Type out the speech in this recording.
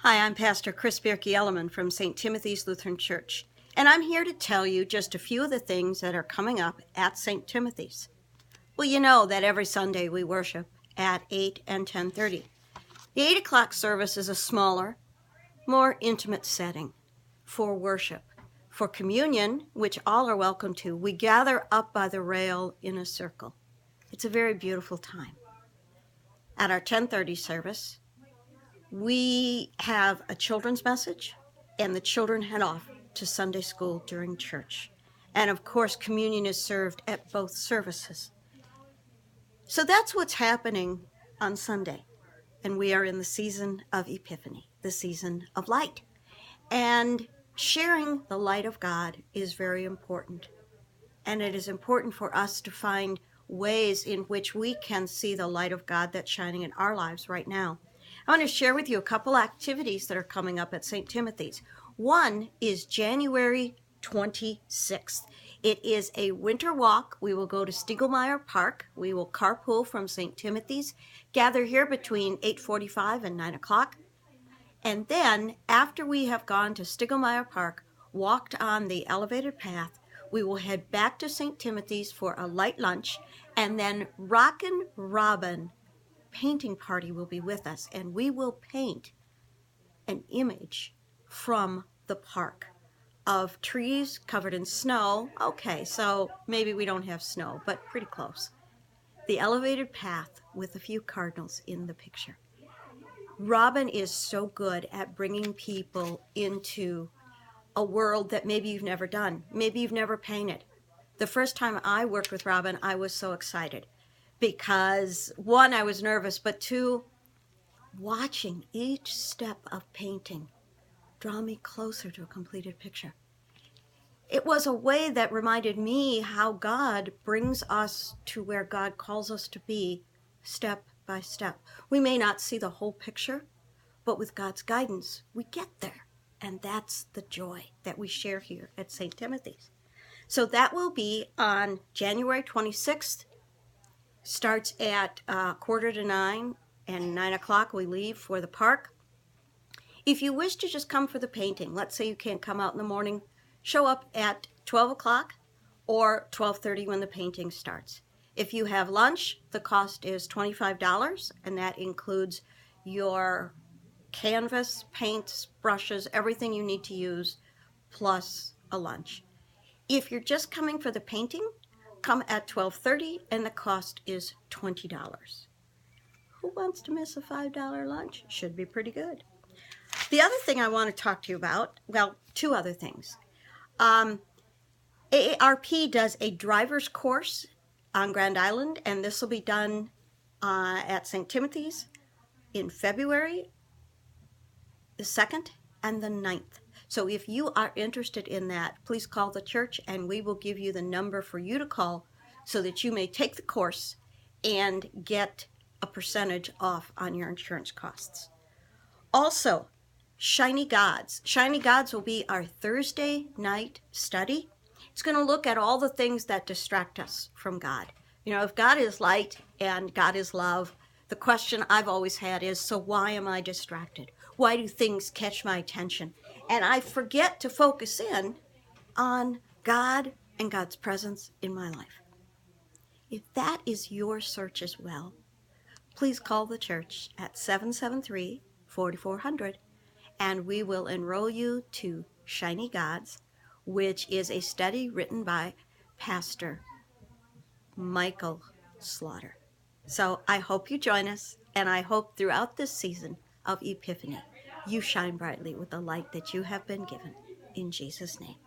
Hi, I'm Pastor Kris Bjerke-Ulliman from St. Timothy's Lutheran Church, and I'm here to tell you just a few of the things that are coming up at St. Timothy's. Well, you know that every Sunday we worship at 8 and 10:30. The 8 o'clock service is a smaller, more intimate setting for worship. For communion, which all are welcome to, we gather up by the rail in a circle. It's a very beautiful time. At our 10:30 service, we have a children's message, and the children head off to Sunday school during church. And of course, communion is served at both services. So that's what's happening on Sunday. And we are in the season of Epiphany, the season of light. And sharing the light of God is very important. And it is important for us to find ways in which we can see the light of God that's shining in our lives right now. I want to share with you a couple activities that are coming up at St. Timothy's. One is January 26th. It is a winter walk. We will go to Stiegelmeyer Park. We will carpool from St. Timothy's, gather here between 8:45 and 9 o'clock. And then, after we have gone to Stiegelmeyer Park, walked on the elevated path, we will head back to St. Timothy's for a light lunch, and then Rockin' Robin painting party will be with us, and we will paint an image from the park of trees covered in snow. Okay, so maybe we don't have snow, but pretty close. The elevated path with a few cardinals in the picture. Robin is so good at bringing people into a world that maybe you've never done. Maybe you've never painted. The first time I worked with Robin, I was so excited because, one, I was nervous, but two, watching each step of painting draw me closer to a completed picture. It was a way that reminded me how God brings us to where God calls us to be, step by step. We may not see the whole picture, but with God's guidance, we get there. And that's the joy that we share here at St. Timothy's. So that will be on January 26th. Starts at 8:45, and 9 o'clock we leave for the park. If you wish to just come for the painting, let's say you can't come out in the morning, show up at 12 o'clock or 12:30 when the painting starts. If you have lunch, the cost is $25, and that includes your canvas, paints, brushes, everything you need to use, plus a lunch. If you're just coming for the painting, come at 12:30, and the cost is $20. Who wants to miss a $5 lunch? Should be pretty good. The other thing I want to talk to you about, well, two other things. AARP does a driver's course on Grand Island, and this will be done at St. Timothy's in February the 2nd and the 9th. So if you are interested in that, please call the church, and we will give you the number for you to call so that you may take the course and get a percentage off on your insurance costs. Also, Shiny Gods. Shiny Gods will be our Thursday night study. It's going to look at all the things that distract us from God. You know, if God is light and God is love, the question I've always had is, so why am I distracted? Why do things catch my attention? And I forget to focus in on God and God's presence in my life. If that is your search as well, please call the church at 773-4400, and we will enroll you to Shiny Gods, which is a study written by Pastor Michael Slaughter. So I hope you join us, and I hope throughout this season of Epiphany, you shine brightly with the light that you have been given. In Jesus' name.